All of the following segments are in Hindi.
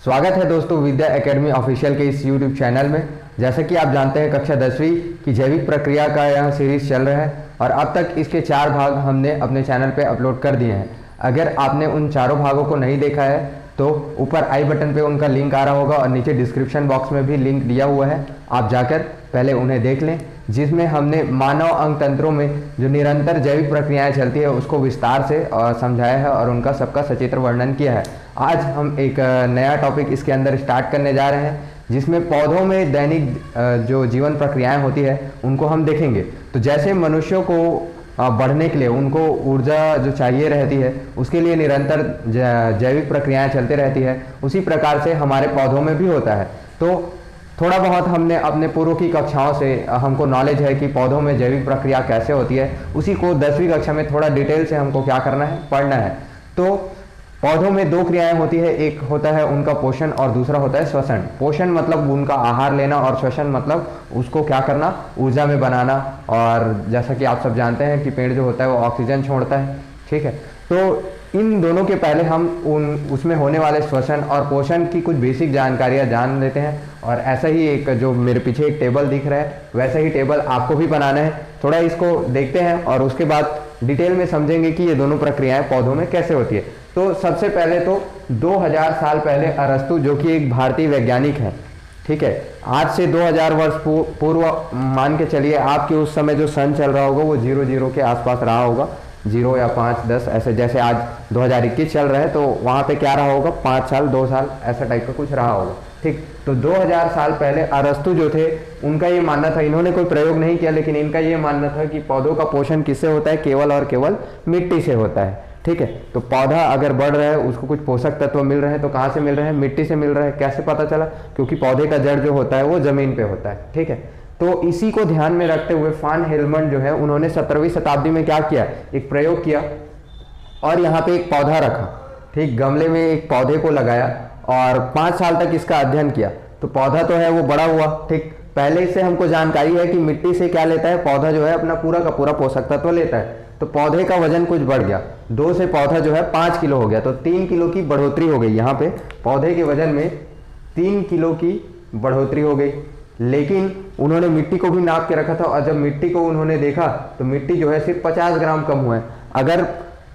स्वागत है दोस्तों विद्या एकेडमी ऑफिशियल के इस यूट्यूब चैनल में। जैसा कि आप जानते हैं कक्षा 10वीं की जैविक प्रक्रिया का यह सीरीज चल रहा है और अब तक इसके 4 भाग हमने अपने चैनल पे अपलोड कर दिए हैं। अगर आपने उन चारों भागों को नहीं देखा है तो ऊपर आई बटन पे उनका लिंक आ रहा होगा और नीचे डिस्क्रिप्शन बॉक्स में भी लिंक दिया हुआ है, आप जाकर पहले उन्हें देख लें, जिसमें हमने मानव अंग तंत्रों में जो निरंतर जैविक प्रक्रियाएं चलती है उसको विस्तार से समझाया है और उनका सबका सचित्र वर्णन किया है। आज हम एक नया टॉपिक इसके अंदर स्टार्ट करने जा रहे हैं जिसमें पौधों में दैनिक जो जीवन प्रक्रियाएं होती है उनको हम देखेंगे। तो जैसे मनुष्यों को बढ़ने के लिए उनको ऊर्जा जो चाहिए रहती है उसके लिए निरंतर जैविक प्रक्रियाएं चलती रहती है, उसी प्रकार से हमारे पौधों में भी होता है। तो थोड़ा बहुत हमने अपने पूर्व की कक्षाओं से हमको नॉलेज है कि पौधों में जैविक प्रक्रिया कैसे होती है, उसी को 10वीं कक्षा में थोड़ा डिटेल से हमको क्या करना है, पढ़ना है। तो पौधों में 2 क्रियाएं होती है, एक होता है उनका पोषण और दूसरा होता है श्वसन। पोषण मतलब उनका आहार लेना और श्वसन मतलब उसको क्या करना, ऊर्जा में बनाना। और जैसा कि आप सब जानते हैं कि पेड़ जो होता है वो ऑक्सीजन छोड़ता है, ठीक है। तो इन दोनों के पहले हम उसमें होने वाले श्वसन और पोषण की कुछ बेसिक जानकारियां जान लेते हैं। और ऐसा ही एक जो मेरे पीछे एक टेबल दिख रहा है वैसा ही टेबल आपको भी बनाना है। थोड़ा इसको देखते हैं और उसके बाद डिटेल में समझेंगे कि ये दोनों प्रक्रियाएं पौधों में कैसे होती है। तो सबसे पहले तो 2000 साल पहले अरस्तु, जो कि एक भारतीय वैज्ञानिक है, ठीक है, आज से 2000 वर्ष पूर्व मान के चलिए आपके उस समय जो सन चल रहा होगा वो 00 के आसपास रहा होगा, 0 या 5, 10 ऐसे। जैसे आज 2021 चल रहा है तो वहाँ पे क्या रहा होगा, 5 साल 2 साल ऐसा टाइप का कुछ रहा होगा, ठीक। तो 2000 साल पहले अरस्तु जो थे उनका ये मानना था, इन्होंने कोई प्रयोग नहीं किया लेकिन इनका ये मानना था कि पौधों का पोषण किससे होता है, केवल और केवल मिट्टी से होता है, ठीक है। तो पौधा अगर बढ़ रहा है उसको कुछ पोषक तत्व मिल रहे हैं, तो कहाँ से मिल रहे हैं, मिट्टी से मिल रहा है। कैसे पता चला, क्योंकि पौधे का जड़ जो होता है वो जमीन पे होता है, ठीक है। तो इसी को ध्यान में रखते हुए फान हेलमंड जो है उन्होंने 17वीं शताब्दी में क्या किया, एक प्रयोग किया और यहाँ पे एक पौधा रखा, ठीक, गमले में एक पौधे को लगाया और 5 साल तक इसका अध्ययन किया। तो पौधा तो है वो बड़ा हुआ, ठीक। पहले से हमको जानकारी है कि मिट्टी से क्या लेता है, पौधा जो है अपना पूरा का पूरा पोषक तत्व लेता है। तो पौधे का वजन कुछ बढ़ गया, 2 से पौधा जो है 5 किलो हो गया, तो 3 किलो की बढ़ोतरी हो गई। यहाँ पे पौधे के वजन में 3 किलो की बढ़ोतरी हो गई। लेकिन उन्होंने मिट्टी को भी नाप के रखा था और जब मिट्टी को उन्होंने देखा तो मिट्टी जो है सिर्फ 50 ग्राम कम हुआ है। अगर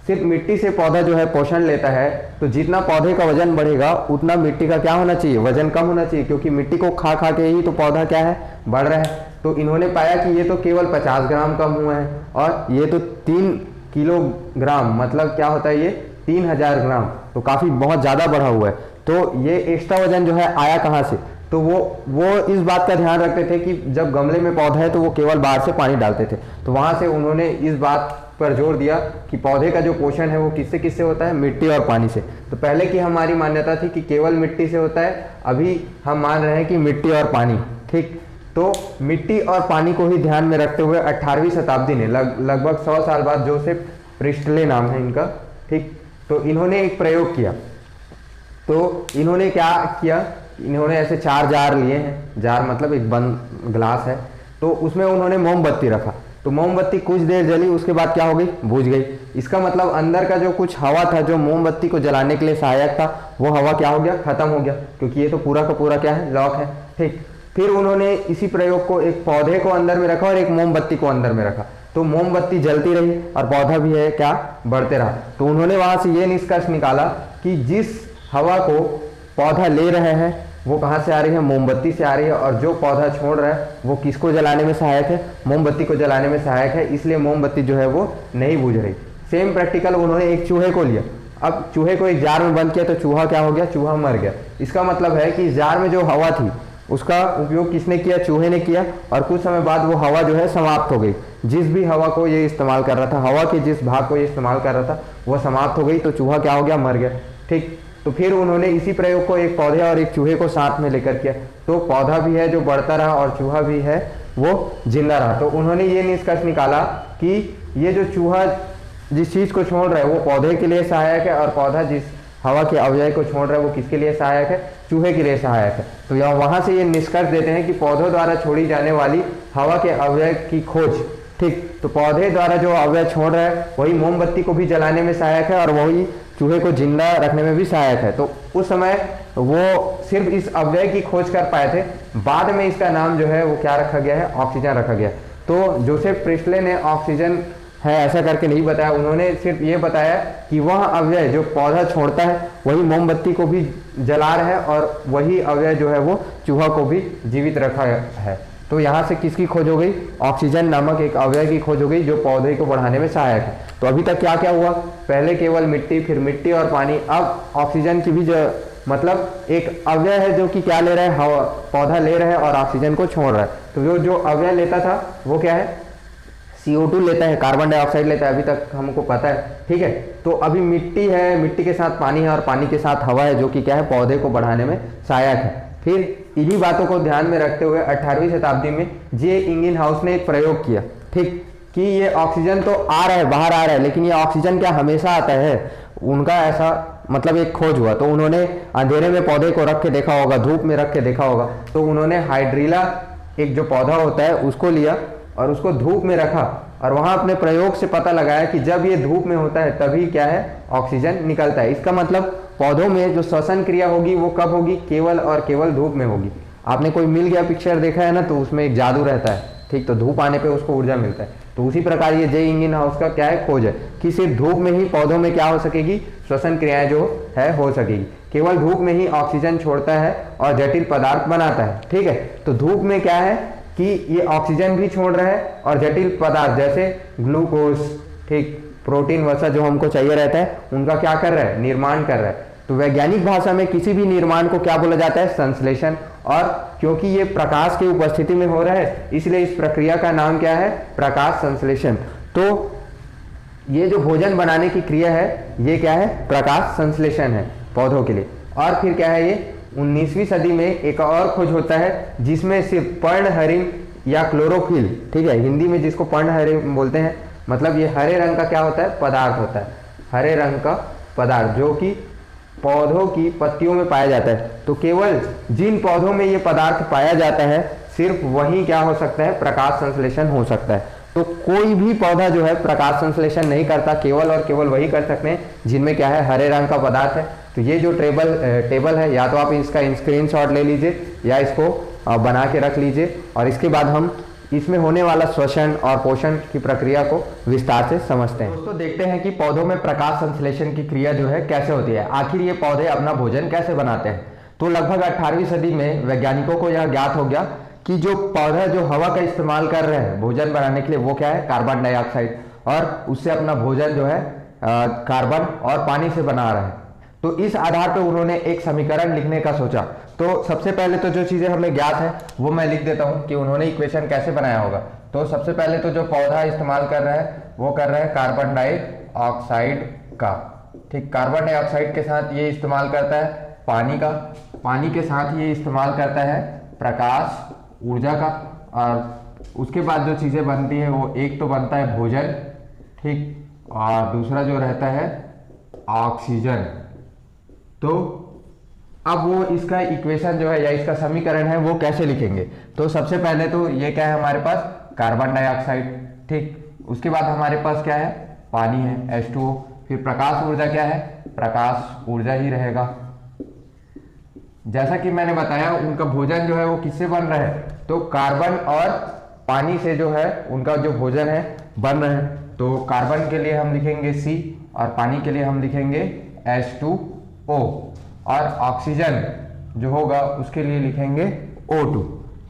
सिर्फ मिट्टी से पौधा जो है पोषण लेता है तो जितना पौधे का वजन बढ़ेगा उतना मिट्टी का क्या होना चाहिए, वजन कम होना चाहिए, क्योंकि मिट्टी को खा खा के ही तो पौधा क्या है, बढ़ रहा है। तो इन्होंने पाया कि ये तो केवल 50 ग्राम कम हुआ है और ये तो 3 किलोग्राम, मतलब क्या होता है ये 3000 ग्राम, तो काफ़ी बहुत ज़्यादा बढ़ा हुआ है। तो ये एक्स्ट्रा वजन जो है आया कहाँ से, तो वो इस बात का ध्यान रखते थे कि जब गमले में पौधा है तो वो केवल बाहर से पानी डालते थे। तो वहाँ से उन्होंने इस बात पर जोर दिया कि पौधे का जो पोषण है वो किससे किससे होता है, मिट्टी और पानी से। तो पहले की हमारी मान्यता थी कि केवल मिट्टी से होता है, अभी हम मान रहे हैं कि मिट्टी और पानी, ठीक। तो मिट्टी और पानी को ही ध्यान में रखते हुए 18वीं शताब्दी ने लगभग 100 साल बाद, जोसेफ प्रिस्टले नाम है इनका, ठीक, तो इन्होंने एक प्रयोग किया। तो इन्होंने क्या किया, इन्होंने ऐसे 4 जार लिए हैं, जार मतलब एक बंद ग्लास है, तो उसमें उन्होंने मोमबत्ती रखा। तो मोमबत्ती कुछ देर जली, उसके बाद क्या हो गई, बुझ गई। इसका मतलब अंदर का जो कुछ हवा था जो मोमबत्ती को जलाने के लिए सहायक था वो हवा क्या हो गया, खत्म हो गया, क्योंकि ये तो पूरा का पूरा क्या है, लॉक है, ठीक। फिर उन्होंने इसी प्रयोग को एक पौधे को अंदर में रखा और एक मोमबत्ती को अंदर में रखा। तो मोमबत्ती जलती रही और पौधा भी है क्या, बढ़ते रहा। तो उन्होंने वहां से ये निष्कर्ष निकाला कि जिस हवा को पौधा ले रहे हैं वो कहाँ से आ रही है, मोमबत्ती से आ रही है, और जो पौधा छोड़ रहा है वो किसको जलाने में सहायक है, मोमबत्ती को जलाने में सहायक है, इसलिए मोमबत्ती जो है वो नहीं बुझ रही। सेम प्रैक्टिकल उन्होंने एक चूहे को लिया, अब चूहे को एक जार में बंद किया तो चूहा क्या हो गया, चूहा मर गया। इसका मतलब है कि जार में जो हवा थी उसका उपयोग किसने किया, चूहे ने किया, और कुछ समय बाद वो हवा जो है समाप्त हो गई। जिस भी हवा को ये इस्तेमाल कर रहा था, हवा के जिस भाग को ये इस्तेमाल कर रहा था वो समाप्त हो गई, तो चूहा क्या हो गया, मर गया, ठीक। तो फिर उन्होंने इसी प्रयोग को एक पौधे और एक चूहे को साथ में लेकर किया, तो पौधा भी है जो बढ़ता रहा और चूहा भी है वो जिंदा रहा। तो उन्होंने ये निष्कर्ष निकाला कि ये जो चूहा जिस चीज को छोड़ रहा है वो पौधे के लिए सहायक है और पौधा जिस हवा के अवयव को छोड़ रहा है वो किसके लिए सहायक है, चूहे के लिए सहायक है। तो यहाँ वहां से ये निष्कर्ष देते हैं कि पौधों द्वारा छोड़ी जाने वाली हवा के अवयव की खोज, ठीक, तो पौधे द्वारा जो अवयव छोड़ रहा है वही मोमबत्ती को भी जलाने में सहायक है और वही चूहे को जिंदा रखने में भी सहायक है। तो उस समय वो सिर्फ इस अव्यय की खोज कर पाए थे। बाद में इसका नाम जो है वो क्या रखा गया है, ऑक्सीजन रखा गया। तो जोसेफ प्रिस्टले ने ऑक्सीजन है ऐसा करके नहीं बताया, उन्होंने सिर्फ ये बताया कि वह अव्यय जो पौधा छोड़ता है वही मोमबत्ती को भी जला रहा है और वही अव्यय जो है वो चूहा को भी जीवित रखा है। तो यहाँ से किसकी खोज हो गई, ऑक्सीजन नामक एक अव्यय की खोज हो गई जो पौधे को बढ़ाने में सहायक है। तो अभी तक क्या क्या हुआ, पहले केवल मिट्टी, फिर मिट्टी और पानी, अब ऑक्सीजन की भी जो मतलब एक अव्यय है जो कि क्या ले रहा है, हवा, पौधा ले रहा है और ऑक्सीजन को छोड़ रहा है। तो जो अव्यय लेता था वो क्या है, CO2 लेता है, कार्बन डाइऑक्साइड लेता है, अभी तक हमको पता है, ठीक है। तो अभी मिट्टी है, मिट्टी के साथ पानी है और पानी के साथ हवा है जो कि क्या है, पौधे को बढ़ाने में सहायक है। फिर इन्हीं बातों को ध्यान में रखते हुए 18वीं शताब्दी में जे इंगिनहाउस ने एक प्रयोग किया, ठीक, कि ये ऑक्सीजन तो आ रहा है, बाहर आ रहा है, लेकिन ये ऑक्सीजन क्या हमेशा आता है, उनका ऐसा मतलब एक खोज हुआ। तो उन्होंने अंधेरे में पौधे को रख के देखा होगा, धूप में रख के देखा होगा, तो उन्होंने हाइड्रीला एक जो पौधा होता है उसको लिया और उसको धूप में रखा और वहां अपने प्रयोग से पता लगाया कि जब ये धूप में होता है तभी क्या है, ऑक्सीजन निकलता है। इसका मतलब पौधों में जो श्वसन क्रिया होगी वो कब होगी, केवल और केवल धूप में होगी। आपने कोई मिल गया पिक्चर देखा है ना, तो उसमें एक जादू रहता है, ठीक, तो धूप आने पे उसको ऊर्जा मिलता है। तो उसी प्रकार ये जे इंगिनहाउस का क्या है, खोज है कि सिर्फ धूप में ही पौधों में क्या हो सकेगी, श्वसन क्रियाएं जो है हो सकेगी। केवल धूप में ही ऑक्सीजन छोड़ता है और जटिल पदार्थ बनाता है, ठीक है। तो धूप में क्या है कि ये ऑक्सीजन भी छोड़ रहा है और जटिल पदार्थ जैसे ग्लूकोज, ठीक, प्रोटीन वसा जो हमको चाहिए रहता है उनका क्या कर रहा है, निर्माण कर रहा है। तो वैज्ञानिक भाषा में किसी भी निर्माण को क्या बोला जाता है, संश्लेषण। और क्योंकि ये प्रकाश की उपस्थिति में हो रहा है इसलिए इस प्रक्रिया का नाम क्या है, प्रकाश संश्लेषण। तो ये जो भोजन बनाने की क्रिया है ये क्या है, प्रकाश संश्लेषण है पौधों के लिए। और फिर क्या है, ये 19वीं सदी में एक और खोज होता है जिसमें सिर्फ पर्णहरिम या क्लोरोफिल, ठीक है, हिंदी में जिसको पर्णहरिम बोलते हैं, मतलब ये हरे रंग का क्या होता है, पदार्थ होता है, हरे रंग का पदार्थ जो कि पौधों की पत्तियों में पाया जाता है। तो केवल जिन पौधों में ये पदार्थ पाया जाता है सिर्फ वही क्या हो सकता है, प्रकाश संश्लेषण हो सकता है। तो कोई भी पौधा जो है प्रकाश संश्लेषण नहीं करता, केवल और केवल वही कर सकते हैं जिनमें क्या है, हरे रंग का पदार्थ है। तो ये जो टेबल है, या तो आप इसका स्क्रीनशॉट ले लीजिए या इसको बना के रख लीजिए और इसके बाद हम इसमें होने वाला श्वसन और पोषण की प्रक्रिया को विस्तार से समझते हैं। दोस्तों देखते हैं कि पौधों में प्रकाश संश्लेषण की क्रिया जो है कैसे होती है, आखिर ये पौधे अपना भोजन कैसे बनाते हैं। तो लगभग 18वीं सदी में वैज्ञानिकों को यह ज्ञात हो गया कि जो पौधा जो हवा का इस्तेमाल कर रहे हैं भोजन बनाने के लिए वो क्या है, कार्बन डाइऑक्साइड, और उससे अपना भोजन जो है कार्बन और पानी से बना रहा है। तो इस आधार पर उन्होंने एक समीकरण लिखने का सोचा। तो सबसे पहले तो जो चीजें हमें ज्ञात है वो मैं लिख देता हूं कि उन्होंने इक्वेशन कैसे बनाया होगा। तो सबसे पहले तो जो पौधा इस्तेमाल कर रहा है वो कर रहा है कार्बन डाइऑक्साइड का, ठीक, कार्बन डाइऑक्साइड के साथ ये इस्तेमाल करता है पानी का, पानी के साथ ये इस्तेमाल करता है प्रकाश ऊर्जा का, और उसके बाद जो चीजें बनती है वो एक तो बनता है भोजन, ठीक, और दूसरा जो रहता है ऑक्सीजन। तो अब वो इसका इक्वेशन जो है या इसका समीकरण है वो कैसे लिखेंगे। तो सबसे पहले तो ये क्या है हमारे पास, कार्बन डाइऑक्साइड, ठीक, उसके बाद हमारे पास क्या है, पानी है H2O, फिर प्रकाश ऊर्जा क्या है, प्रकाश ऊर्जा ही रहेगा। जैसा कि मैंने बताया उनका भोजन जो है वो किससे बन रहा है, तो कार्बन और पानी से जो है उनका जो भोजन है बन रहे हैं। तो कार्बन के लिए हम लिखेंगे C और पानी के लिए हम लिखेंगे H2O, और ऑक्सीजन जो होगा उसके लिए लिखेंगे O2,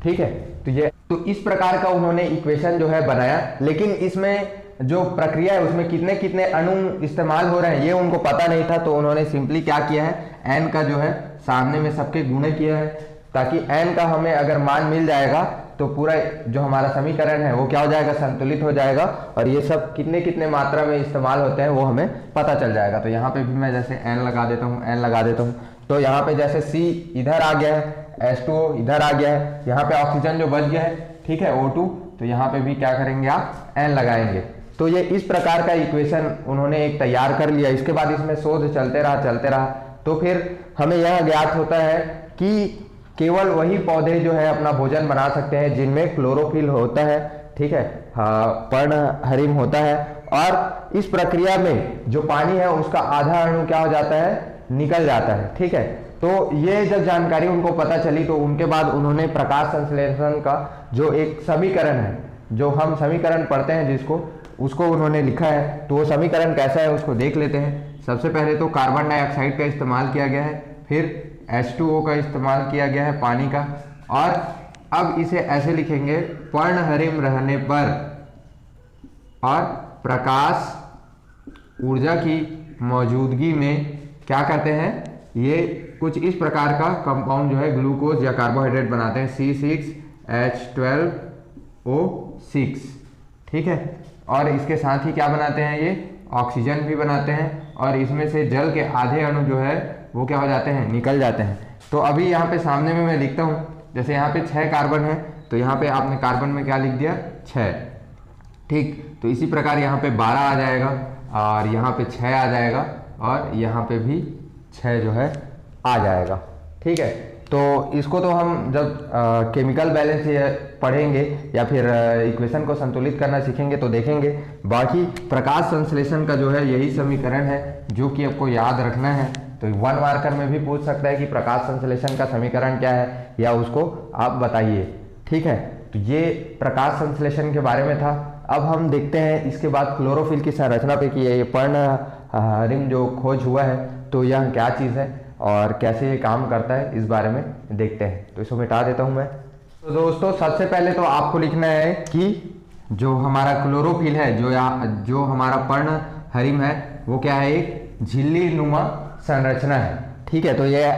ठीक है। तो इस प्रकार का उन्होंने इक्वेशन जो है बनाया, लेकिन इसमें जो प्रक्रिया है उसमें कितने कितने अणु इस्तेमाल हो रहे हैं ये उनको पता नहीं था। तो उन्होंने सिंपली क्या किया है, n का जो है सामने में सबके गुणे किया है, ताकि n का हमें अगर मान मिल जाएगा तो पूरा जो हमारा समीकरण है वो क्या हो जाएगा, संतुलित हो जाएगा, और ये सब कितने कितने मात्रा में इस्तेमाल होते हैं वो हमें पता चल जाएगा। तो यहाँ पे भी मैं जैसे n लगा देता हूँ, तो यहाँ पे जैसे C इधर आ गया है, H2O इधर आ गया है, यहाँ पे ऑक्सीजन जो बच गया है, ठीक है, O2, तो यहाँ पे भी क्या करेंगे आप, n लगाएंगे। तो ये इस प्रकार का इक्वेशन उन्होंने एक तैयार कर लिया। इसके बाद इसमें शोध चलते रहा, तो फिर हमें यह ज्ञात होता है कि केवल वही पौधे जो है अपना भोजन बना सकते हैं जिनमें क्लोरोफिल होता है, ठीक है, पर्णहरिम होता है, और इस प्रक्रिया में जो पानी है उसका आधा अणु क्या हो जाता है, निकल जाता है, ठीक है। तो ये जब जानकारी उनको पता चली तो उनके बाद उन्होंने प्रकाश संश्लेषण का जो एक समीकरण है, जो हम समीकरण पढ़ते हैं जिसको, उसको उन्होंने लिखा है। तो वो समीकरण कैसा है उसको देख लेते हैं। सबसे पहले तो कार्बन डाइऑक्साइड का इस्तेमाल किया गया है, फिर H2O का इस्तेमाल किया गया है पानी का, और अब इसे ऐसे लिखेंगे, पर्णहरिम रहने पर और प्रकाश ऊर्जा की मौजूदगी में क्या करते हैं, ये कुछ इस प्रकार का कंपाउंड जो है ग्लूकोज या कार्बोहाइड्रेट बनाते हैं, C6H12O6, ठीक है। और इसके साथ ही क्या बनाते हैं, ये ऑक्सीजन भी बनाते हैं, और इसमें से जल के आधे अणु जो है वो क्या हो जाते हैं, निकल जाते हैं। तो अभी यहाँ पे सामने में मैं लिखता हूँ, जैसे यहाँ पे 6 कार्बन है तो यहाँ पे आपने कार्बन में क्या लिख दिया, 6, ठीक। तो इसी प्रकार यहाँ पे 12 आ जाएगा, और यहाँ पे 6 आ जाएगा, और यहाँ पे भी 6 जो है आ जाएगा, ठीक है। तो इसको तो हम जब केमिकल बैलेंस पढ़ेंगे या फिर इक्वेशन को संतुलित करना सीखेंगे तो देखेंगे। बाकी प्रकाश संश्लेषण का जो है यही समीकरण है जो कि आपको याद रखना है। तो 1 मार्कर में भी पूछ सकता है कि प्रकाश संश्लेषण का समीकरण क्या है, या उसको आप बताइए, ठीक है। तो ये प्रकाश संश्लेषण के बारे में था। अब हम देखते हैं इसके बाद क्लोरोफिल की संरचना पे कि ये पर्णहरिम जो खोज हुआ है तो यह क्या चीज़ है और कैसे ये काम करता है, इस बारे में देखते हैं। तो इसको मिटा देता हूँ मैं। तो दोस्तों सबसे पहले तो आपको लिखना है कि जो हमारा क्लोरोफिल है, जो हमारा पर्णहरिम है, वो क्या है, एक झिल्ली नुमा संरचना है, ठीक है। तो ये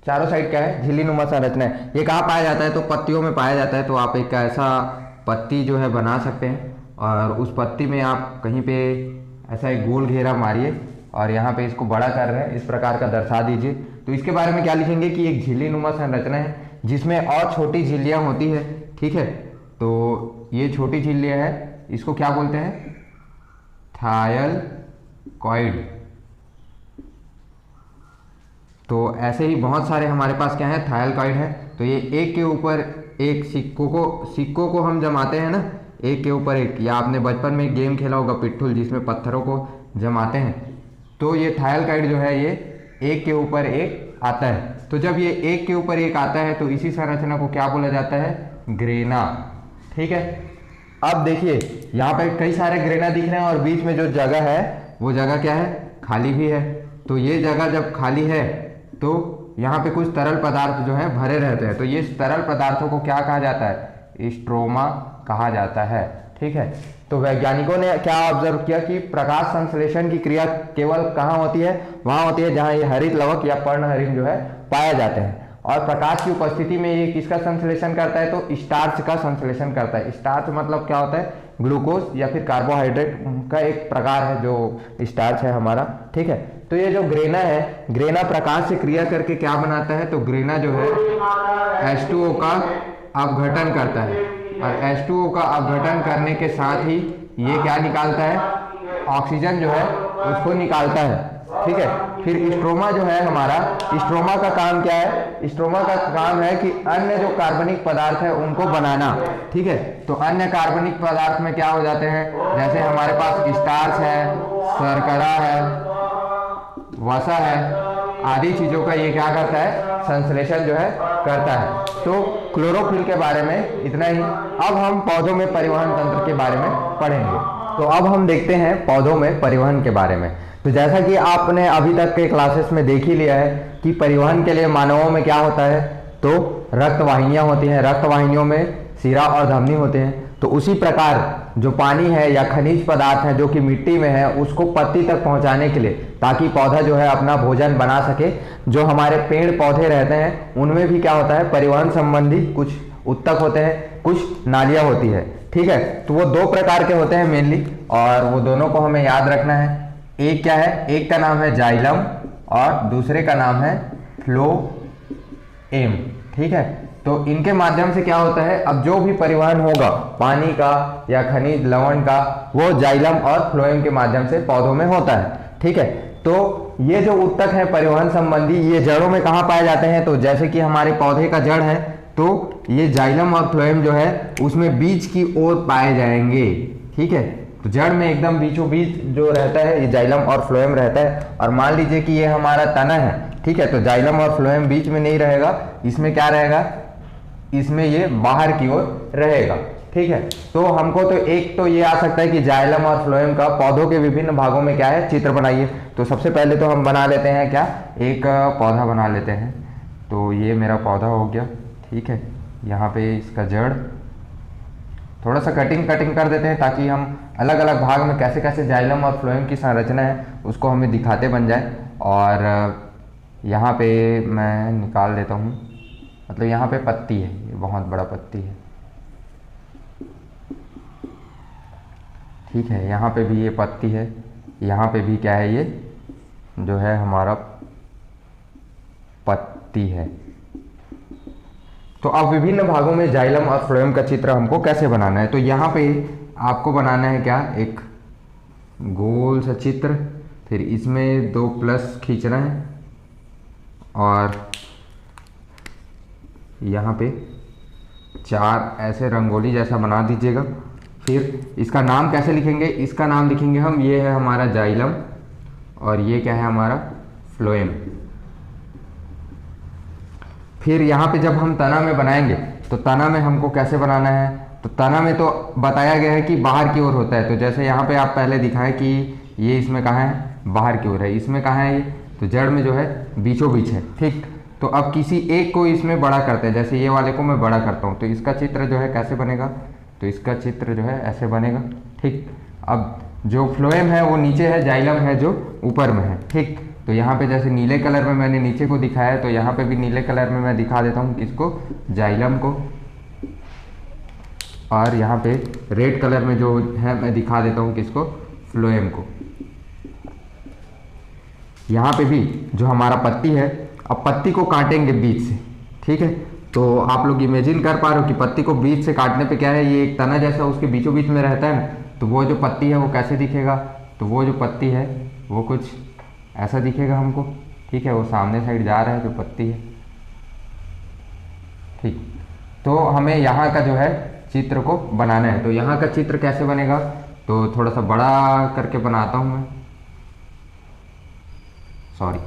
चारों साइड क्या है, झिल्ली नुमा संरचना है। ये कहाँ पाया जाता है, तो पत्तियों में पाया जाता है। तो आप एक ऐसा पत्ती जो है बना सकते हैं, और उस पत्ती में आप कहीं पे ऐसा एक गोल घेरा मारिए, और यहाँ पे इसको बड़ा कर रहे हैं, इस प्रकार का दर्शा दीजिए। तो इसके बारे में क्या लिखेंगे कि एक झिल्ली नुमा संरचना है जिसमें और छोटी झिल्लियाँ होती है, ठीक है। तो ये छोटी झिल्लियाँ हैं, इसको क्या बोलते हैं, थायलकॉइड। तो ऐसे ही बहुत सारे हमारे पास क्या है, थायलकॉइड है। तो ये एक के ऊपर एक सिक्कों को हम जमाते हैं ना, एक के ऊपर एक, या आपने बचपन में गेम खेला होगा पिट्ठुल, जिसमें पत्थरों को जमाते हैं। तो ये थायलकॉइड जो है ये एक के ऊपर एक आता है। तो जब ये एक के ऊपर एक आता है तो इसी संरचना को क्या बोला जाता है, ग्रेना, ठीक है। अब देखिए यहाँ पे कई सारे ग्रेना दिख रहे हैं, और बीच में जो जगह है वो जगह क्या है, खाली भी है। तो ये जगह जब खाली है तो यहाँ पे कुछ तरल पदार्थ जो है भरे रहते हैं। तो ये तरल पदार्थों को क्या कहा जाता है, स्ट्रोमा कहा जाता है, ठीक है। तो वैज्ञानिकों ने क्या ऑब्जर्व किया कि प्रकाश संश्लेषण की क्रिया केवल कहाँ होती है, वहाँ होती है जहाँ ये हरित लवक या पर्णहरिम जो है पाए जाते हैं। और प्रकाश की उपस्थिति में ये किसका संश्लेषण करता है, तो स्टार्च का संश्लेषण करता है। स्टार्च मतलब क्या होता है, ग्लूकोज या फिर कार्बोहाइड्रेट का एक प्रकार है जो स्टार्च है हमारा, ठीक है। तो ये जो ग्रेना है, ग्रेना प्रकाश से क्रिया करके क्या बनाता है, तो ग्रेना जो है H2O का अपघटन करता है, और H2O का अपघटन करने के साथ ही ये क्या निकालता है, ऑक्सीजन जो है उसको निकालता है, ठीक है। फिर स्ट्रोमा जो है हमारा, स्ट्रोमा का काम क्या है, स्ट्रोमा का काम है कि अन्य जो कार्बनिक पदार्थ है उनको बनाना, ठीक है। तो अन्य कार्बनिक पदार्थ में क्या हो जाते हैं, जैसे हमारे पास स्टार्च है, शर्करा है, वसा है, आदि चीजों का ये क्या करता है, संश्लेषण जो है करता है। तो क्लोरोफिल के बारे में इतना ही। अब हम पौधों में परिवहन तंत्र के बारे में पढ़ेंगे। तो अब हम देखते हैं पौधों में परिवहन के बारे में। तो जैसा कि आपने अभी तक के क्लासेस में देख ही लिया है कि परिवहन के लिए मानवों में क्या होता है, तो रक्त वाहिनियां होती हैं, रक्त वाहिनियों में शिरा और धमनी होते हैं। तो उसी प्रकार जो पानी है या खनिज पदार्थ है जो कि मिट्टी में है, उसको पत्ती तक पहुंचाने के लिए, ताकि पौधा जो है अपना भोजन बना सके। जो हमारे पेड़ पौधे रहते हैं उनमें भी क्या होता है, परिवहन संबंधी कुछ उत्तक होते हैं, कुछ नालियां होती है, ठीक है। तो वो 2 प्रकार के होते हैं मेनली, और वो दोनों को हमें याद रखना है। एक क्या है, एक का नाम है जाइलम और दूसरे का नाम है फ्लोएम, ठीक है। तो इनके माध्यम से क्या होता है, अब जो भी परिवहन होगा पानी का या खनिज लवण का, वो जाइलम और फ्लोएम के माध्यम से पौधों में होता है, ठीक है। तो ये जो उत्तक है परिवहन संबंधी, ये जड़ों में कहाँ पाए जाते हैं, तो जैसे कि हमारे पौधे का जड़ है तो ये जाइलम और फ्लोएम जो है उसमें बीच की ओर पाए जाएंगे, ठीक है। तो जड़ में एकदम बीचों बीच जो रहता है ये जाइलम और फ्लोएम रहता है। और मान लीजिए कि ये हमारा तना है, ठीक है। तो जाइलम और फ्लोएम बीच में नहीं रहेगा, इसमें क्या रहेगा, इसमें ये बाहर की ओर रहेगा, ठीक है। तो हमको तो एक तो ये आ सकता है कि जाइलम और फ्लोएम का पौधों के विभिन्न भागों में क्या है, चित्र बनाइए। तो सबसे पहले तो हम बना लेते हैं क्या, एक पौधा बना लेते हैं। तो ये मेरा पौधा हो गया, ठीक है। यहाँ पे इसका जड़ थोड़ा सा कटिंग कर देते हैं ताकि हम अलग अलग भाग में कैसे कैसे जाइलम और फ्लोएम की संरचना है उसको हमें दिखाते बन जाए। और यहाँ पे मैं निकाल देता हूँ, मतलब यहाँ पे पत्ती है, ये बहुत बड़ा पत्ती है, ठीक है। यहाँ पे भी ये पत्ती है, यहाँ पे भी क्या है, ये जो है हमारा पत्ती है। तो अब विभिन्न भागों में जाइलम और फ्लोएम का चित्र हमको कैसे बनाना है। तो यहाँ पे आपको बनाना है क्या, एक गोल सा चित्र, फिर इसमें 2 प्लस खींचना है और यहाँ पे 4 ऐसे रंगोली जैसा बना दीजिएगा। फिर इसका नाम कैसे लिखेंगे, इसका नाम लिखेंगे हम, ये है हमारा जाइलम और ये क्या है हमारा फ्लोएम। फिर यहाँ पे जब हम तना में बनाएंगे तो तना में हमको कैसे बनाना है, तो तना में तो बताया गया है कि बाहर की ओर होता है। तो जैसे यहाँ पे आप पहले दिखाएं कि ये इसमें कहाँ है, बाहर की ओर है, इसमें कहाँ है, ये तो जड़ में जो है बीचों बीच है, ठीक। तो अब किसी एक को इसमें बड़ा करते हैं, जैसे ये वाले को मैं बड़ा करता हूँ, तो इसका चित्र जो है कैसे बनेगा, तो इसका चित्र जो है ऐसे बनेगा, ठीक। अब जो फ्लोएम है वो नीचे है, जाइलम है जो ऊपर में है, ठीक। तो यहाँ पे जैसे नीले कलर में मैंने नीचे को दिखाया है, तो यहाँ पे भी नीले कलर में मैं दिखा देता हूँ किसको, जाइलम को। और यहाँ पे रेड कलर में जो है मैं दिखा देता हूँ किसको, फ्लोएम को। यहाँ पे भी जो हमारा पत्ती है, अब पत्ती को काटेंगे बीच से, ठीक है। तो आप लोग इमेजिन कर पा रहे हो कि पत्ती को बीच से काटने पे क्या है, ये एक तना जैसा उसके बीचों बीच में रहता है ना, तो वो जो पत्ती है वो कैसे दिखेगा, तो वो जो पत्ती है वो कुछ ऐसा दिखेगा हमको, ठीक है। वो सामने साइड जा रहा है जो पत्ती है, ठीक। तो हमें यहाँ का जो है चित्र को बनाना है। तो यहाँ का चित्र कैसे बनेगा, तो थोड़ा सा बड़ा करके बनाता हूँ मैं, सॉरी,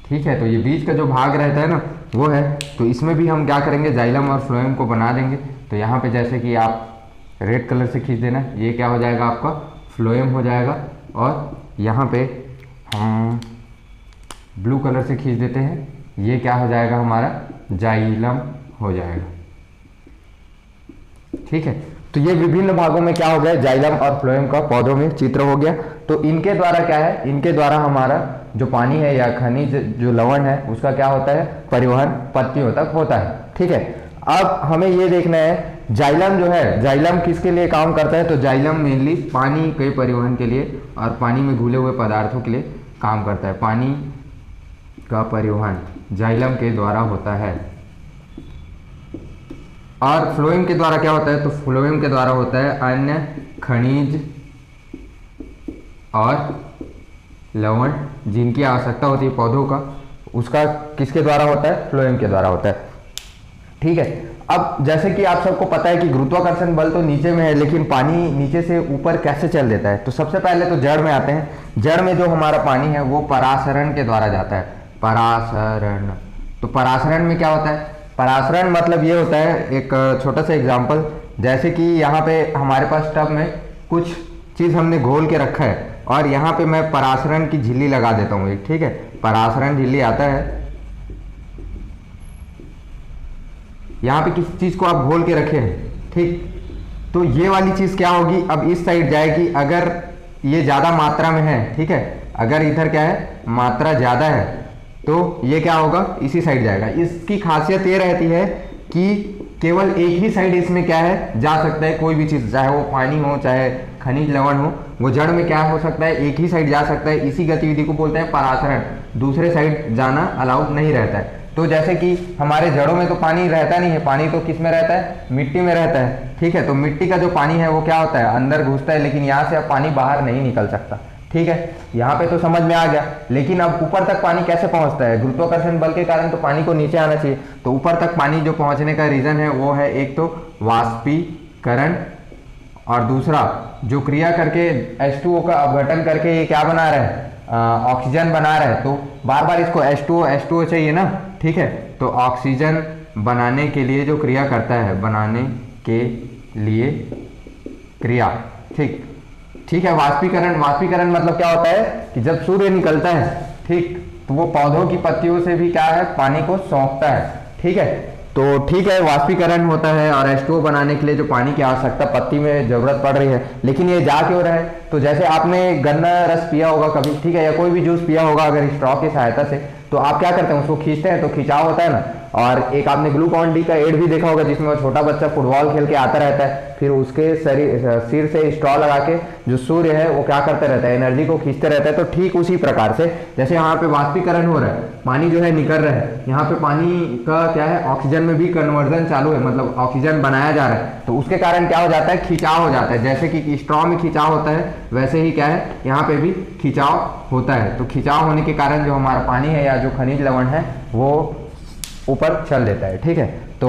ठीक है। तो ये बीच का जो भाग रहता है ना वो है, तो इसमें भी हम क्या करेंगे, जाइलम और फ्लोएम को बना देंगे। तो यहाँ पे जैसे कि आप रेड कलर से खींच देना, ये क्या हो जाएगा आपका फ्लोएम हो जाएगा। और यहाँ पे हम ब्लू कलर से खींच देते हैं, ये क्या हो जाएगा हमारा जाइलम हो जाएगा, ठीक है। तो ये विभिन्न भागों में क्या हो गया, जाइलम और फ्लोएम का पौधों में चित्र हो गया। तो इनके द्वारा क्या है, इनके द्वारा हमारा जो पानी है या खनिज जो लवण है उसका क्या होता है, परिवहन पत्तियों तक होता है, ठीक है। अब हमें ये देखना है जाइलम जो है, जाइलम किसके लिए काम करता है, तो जाइलम मेनली पानी के परिवहन के लिए और पानी में घुले हुए पदार्थों के लिए काम करता है। पानी का परिवहन जाइलम के द्वारा होता है। और फ्लोएम के द्वारा क्या होता है, तो फ्लोएम के द्वारा होता है अन्य खनिज और लवण जिनकी आवश्यकता होती है पौधों का, उसका किसके द्वारा होता है, फ्लोएम के द्वारा होता है, ठीक है। अब जैसे कि आप सबको पता है कि गुरुत्वाकर्षण बल तो नीचे में है, लेकिन पानी नीचे से ऊपर कैसे चल देता है। तो सबसे पहले तो जड़ में आते हैं। जड़ में जो हमारा पानी है वो परासरण के द्वारा जाता है, परासरण। तो परासरण में क्या होता है, परासरण मतलब ये होता है, एक छोटा सा एग्जाम्पल, जैसे कि यहाँ पे हमारे पास टब में कुछ चीज़ हमने घोल के रखा है और यहाँ पे मैं परासरण की झिल्ली लगा देता हूँ एक, ठीक है। परासरण झिल्ली आता है, यहाँ पे किसी चीज़ को आप घोल के रखे हैं, ठीक। तो ये वाली चीज़ क्या होगी, अब इस साइड जाएगी, अगर ये ज़्यादा मात्रा में है, ठीक है। अगर इधर क्या है, मात्रा ज़्यादा है, तो ये क्या होगा, इसी साइड जाएगा। इसकी खासियत ये रहती है कि केवल एक ही साइड इसमें क्या है, जा सकता है कोई भी चीज़, चाहे वो पानी हो चाहे खनिज लवण हो, वो जड़ में क्या हो सकता है, एक ही साइड जा सकता है। इसी गतिविधि को बोलते हैं परासरण, दूसरे साइड जाना अलाउड नहीं रहता है। तो जैसे कि हमारे जड़ों में तो पानी रहता नहीं है, पानी तो किस में रहता है, मिट्टी में रहता है, ठीक है। तो मिट्टी का जो पानी है वो क्या होता है, अंदर घुसता है, लेकिन यहाँ से अब पानी बाहर नहीं निकल सकता, ठीक है। यहाँ पे तो समझ में आ गया, लेकिन अब ऊपर तक पानी कैसे पहुँचता है, गुरुत्वाकर्षण बल के कारण तो पानी को नीचे आना चाहिए। तो ऊपर तक पानी जो पहुँचने का रीज़न है वो है एक तो वाष्पीकरण और दूसरा जो क्रिया करके H2O का अपघटन करके ये क्या बना रहा है, ऑक्सीजन बना रहा है। तो बार बार इसको H2O चाहिए ना, ठीक है। तो ऑक्सीजन बनाने के लिए जो क्रिया करता है, बनाने के लिए क्रिया, ठीक है। वाष्पीकरण मतलब क्या होता है कि जब सूर्य निकलता है, ठीक, तो वो पौधों की पत्तियों से भी क्या है, पानी को सोखता है, ठीक है। तो ठीक है, वाष्पीकरण होता है और H2O बनाने के लिए जो पानी की आवश्यकता पत्ती में जरूरत पड़ रही है। लेकिन ये जा क्यों रहा है, तो जैसे आपने गन्ना रस पिया होगा कभी, ठीक है, या कोई भी जूस पिया होगा अगर स्ट्रॉ की सहायता से, तो आप क्या करते हैं, उसको खींचते हैं तो खिंचाव होता है ना। और एक आपने ग्लूकॉन डी का एड भी देखा होगा जिसमें वो छोटा बच्चा फुटबॉल खेल के आता रहता है, फिर उसके सिर से स्ट्रॉ लगा के जो सूर्य है वो क्या करते रहता है, एनर्जी को खींचते रहता है। तो ठीक उसी प्रकार से जैसे यहाँ पे वाष्पीकरण हो रहा है, पानी जो है निकल रहा है, यहाँ पे पानी का क्या है, ऑक्सीजन में भी कन्वर्जन चालू है, मतलब ऑक्सीजन बनाया जा रहा है। तो उसके कारण क्या हो जाता है, खिंचाव हो जाता है। जैसे कि स्ट्रॉ में खिंचाव होता है, वैसे ही क्या है, यहाँ पे भी खिंचाव होता है। तो खिंचाव होने के कारण जो हमारा पानी है या जो खनिज लवण है वो ऊपर चल देता है, ठीक है। तो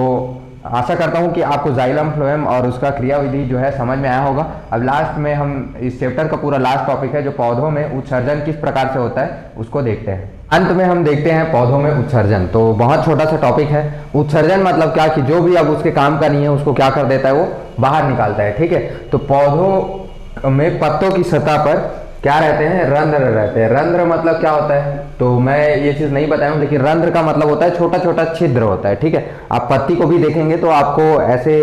आशा करता हूँ कि आपको जाइलम फ्लोएम और उसका क्रियाविधि जो है समझ में आया होगा। अब लास्ट में हम इस चैप्टर का पूरा लास्ट टॉपिक है जो पौधों में उत्सर्जन किस प्रकार से होता है उसको देखते हैं। अंत में हम देखते हैं पौधों में उत्सर्जन। तो बहुत छोटा सा टॉपिक है। उत्सर्जन मतलब क्या कि जो भी अब उसके काम का नहीं है उसको क्या कर देता है, वो बाहर निकालता है, ठीक है। तो पौधों में पत्तों की सतह पर क्या रहते हैं, रंध्र रहते हैं। रंध्र मतलब क्या होता है, तो मैं ये चीज नहीं बताऊं, लेकिन रंध्र का मतलब होता है छोटा छोटा छिद्र होता है, ठीक है। आप पत्ती को भी देखेंगे तो आपको ऐसे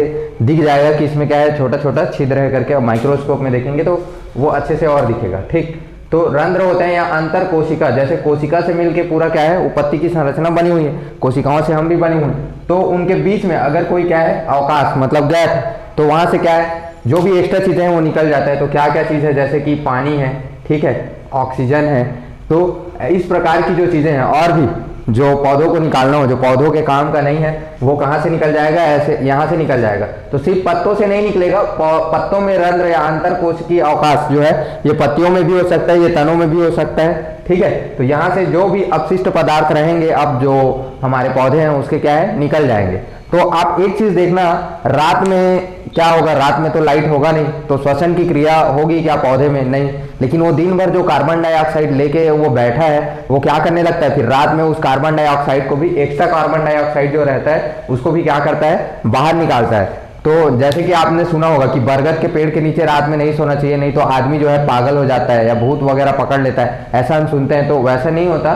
दिख जाएगा कि इसमें क्या है, छोटा छोटा छिद्र है करके। माइक्रोस्कोप में देखेंगे तो वो अच्छे से और दिखेगा, ठीक। तो रंध्र होते हैं या अंतर कोशिका, जैसे कोशिका से मिलके पूरा क्या है, वो पत्ती की संरचना बनी हुई है, कोशिकाओं से हम भी बनी हुई। तो उनके बीच में अगर कोई क्या है, अवकाश मतलब गैप है, तो वहां से क्या है, जो भी एक्स्ट्रा चीजें हैं वो निकल जाता है। तो क्या क्या चीज है, जैसे कि पानी है, ठीक है, ऑक्सीजन है। तो इस प्रकार की जो चीजें हैं और भी जो पौधों को निकालना हो, जो पौधों के काम का नहीं है, वो कहाँ से निकल जाएगा, ऐसे यहाँ से निकल जाएगा। तो सिर्फ पत्तों से नहीं निकलेगा, पत्तों में रंध्र या अंतर कोशिकीय अवकाश जो है ये पत्तियों में भी हो सकता है, ये तनों में भी हो सकता है, ठीक है। तो यहाँ से जो भी अपशिष्ट पदार्थ रहेंगे, अब जो हमारे पौधे हैं उसके क्या है, निकल जाएंगे। तो आप एक चीज देखना, रात में क्या होगा, रात में तो लाइट होगा नहीं, तो श्वसन की क्रिया होगी क्या पौधे में, नहीं। लेकिन वो दिन भर जो कार्बन डाइऑक्साइड लेके वो बैठा है, वो क्या करने लगता है, फिर रात में उस कार्बन डाइऑक्साइड को भी, एक्स्ट्रा कार्बन डाइऑक्साइड जो रहता है उसको भी क्या करता है, बाहर निकालता है। तो जैसे कि आपने सुना होगा कि बरगद के पेड़ के नीचे रात में नहीं सोना चाहिए, नहीं तो आदमी जो है पागल हो जाता है या भूत वगैरह पकड़ लेता है, ऐसा हम सुनते हैं। तो वैसा नहीं होता।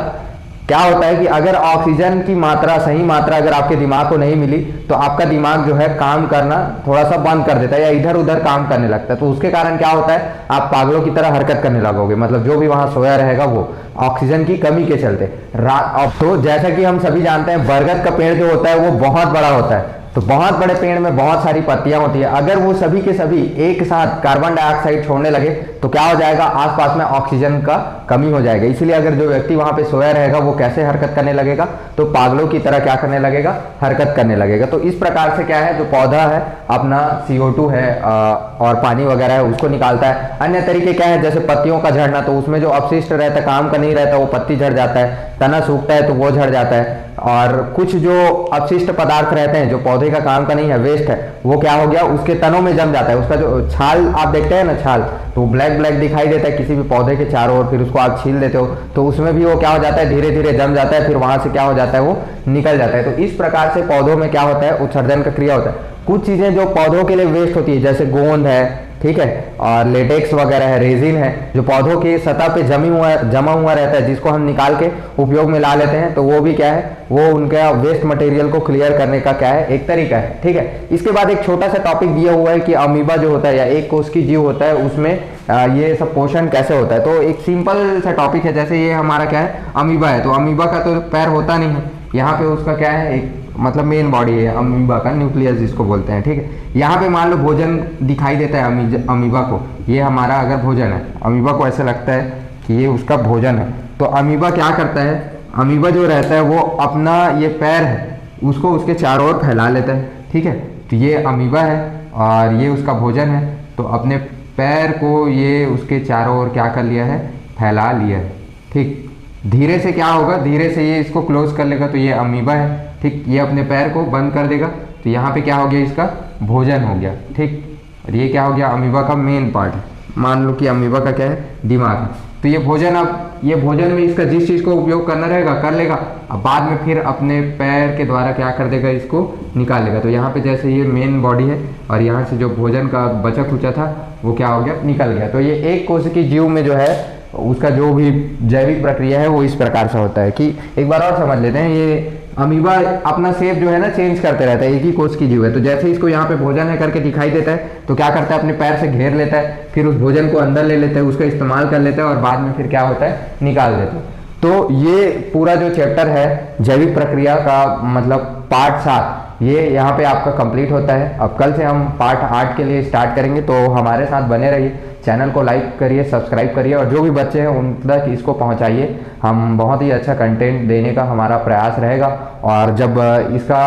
क्या होता है कि अगर ऑक्सीजन की मात्रा, सही मात्रा अगर आपके दिमाग को नहीं मिली, तो आपका दिमाग जो है काम करना थोड़ा सा बंद कर देता है या इधर उधर काम करने लगता है। तो उसके कारण क्या होता है, आप पागलों की तरह हरकत करने लगोगे, मतलब जो भी वहां सोया रहेगा वो ऑक्सीजन की कमी के चलते रात। तो जैसा कि हम सभी जानते हैं, बरगद का पेड़ जो होता है वो बहुत बड़ा होता है। तो बहुत बड़े पेड़ में बहुत सारी पत्तियां होती है। अगर वो सभी के सभी एक साथ कार्बन डाइऑक्साइड छोड़ने लगे तो क्या हो जाएगा, आसपास में ऑक्सीजन का कमी हो जाएगा। इसलिए अगर जो व्यक्ति वहां पे सोया रहेगा वो कैसे हरकत करने लगेगा, तो पागलों की तरह क्या करने लगेगा, हरकत करने लगेगा। तो इस प्रकार से क्या है, जो पौधा है अपना CO2 है और पानी वगैरह है उसको निकालता है। अन्य तरीके क्या है, जैसे पत्तियों का झड़ना, तो उसमें जो अपशिष्ट रहता है, काम का नहीं रहता, वो पत्ती झड़ जाता है, तना सूखता है तो वो झड़ जाता है। और कुछ जो अपशिष्ट पदार्थ रहते हैं जो पौधे का काम का नहीं है, वेस्ट है, वो क्या हो गया, उसके तनों में जम जाता है। उसका जो छाल आप देखते हैं ना, छाल, तो ब्लैक ब्लैक दिखाई देता है किसी भी पौधे के चारों ओर, फिर उसको आप छील देते हो तो उसमें भी वो क्या हो जाता है, धीरे धीरे जम जाता है, फिर वहां से क्या हो जाता है, वो निकल जाता है। तो इस प्रकार से पौधों में क्या होता है, उत्सर्जन का क्रिया होता है। कुछ चीजें जो पौधों के लिए वेस्ट होती है, जैसे गोंद है, ठीक है, और लेटेक्स वगैरह है, रेजिन है, जो पौधों की सतह पे जमा हुआ रहता है, जिसको हम निकाल के उपयोग में ला लेते हैं, तो वो भी क्या है, वो उनका वेस्ट मटेरियल को क्लियर करने का क्या है, एक तरीका है, ठीक है। इसके बाद एक छोटा सा टॉपिक दिया हुआ है कि अमीबा जो होता है या एक कोश की जीव होता है, उसमें ये सब पोषण कैसे होता है। तो एक सिंपल सा टॉपिक है, जैसे ये हमारा क्या है, अमीबा है, तो अमीबा का तो पैर होता नहीं है, यहाँ पे उसका क्या है, एक मतलब मेन बॉडी है अमीबा का, न्यूक्लियस जिसको बोलते हैं, ठीक है। यहाँ पे मान लो भोजन दिखाई देता है अमीबा को, ये हमारा अगर भोजन है, अमीबा को ऐसा लगता है कि ये उसका भोजन है। तो अमीबा क्या करता है, अमीबा जो रहता है वो अपना ये पैर है उसको उसके चारों ओर फैला लेता है, ठीक है। तो ये अमीबा है और ये उसका भोजन है, तो अपने पैर को ये उसके चारों ओर क्या कर लिया है, फैला लिया है, ठीक। धीरे से क्या होगा, धीरे से ये इसको क्लोज कर लेगा, तो ये अमीबा है, ठीक। ये अपने पैर को बंद कर देगा, तो यहाँ पे क्या हो गया, इसका भोजन हो गया, ठीक। और ये क्या हो गया, अमीबा का मेन पार्ट है। मान लो कि अमीबा का क्या है, दिमाग है। तो ये भोजन, अब ये भोजन में इसका जिस चीज़ को उपयोग करना रहेगा कर लेगा, अब बाद में फिर अपने पैर के द्वारा क्या कर देगा, इसको निकाल लेगा। तो यहाँ पे जैसे ये मेन बॉडी है और यहाँ से जो भोजन का बचा खुचा था वो क्या हो गया, निकल गया। तो ये एक कोशिकीय जीव में जो है उसका जो भी जैविक प्रक्रिया है वो इस प्रकार से होता है कि एक बार और समझ लेते हैं। ये अमीबा अपना शेप जो है ना चेंज करते रहता है, एक ही कोश की जीव है। तो जैसे इसको यहाँ पे भोजन है करके दिखाई देता है तो क्या करता है, अपने पैर से घेर लेता है, फिर उस भोजन को अंदर ले लेता है, उसका इस्तेमाल कर लेता है और बाद में फिर क्या होता है, निकाल देता है। तो ये पूरा जो चैप्टर है जैविक प्रक्रिया का मतलब पार्ट 7 ये यहाँ पे आपका कंप्लीट होता है। अब कल से हम पार्ट 8 के लिए स्टार्ट करेंगे, तो हमारे साथ बने रहिए। चैनल को लाइक करिए, सब्सक्राइब करिए और जो भी बच्चे हैं उन तक इसको पहुंचाइए। हम बहुत ही अच्छा कंटेंट देने का हमारा प्रयास रहेगा। और जब इसका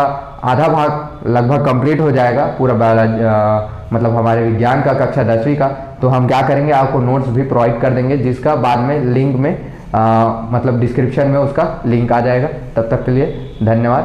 आधा भाग लगभग कंप्लीट हो जाएगा पूरा मतलब हमारे विज्ञान का कक्षा 10वीं का, तो हम क्या करेंगे, आपको नोट्स भी प्रोवाइड कर देंगे जिसका बाद में लिंक में मतलब डिस्क्रिप्शन में उसका लिंक आ जाएगा। तब तक के लिए धन्यवाद।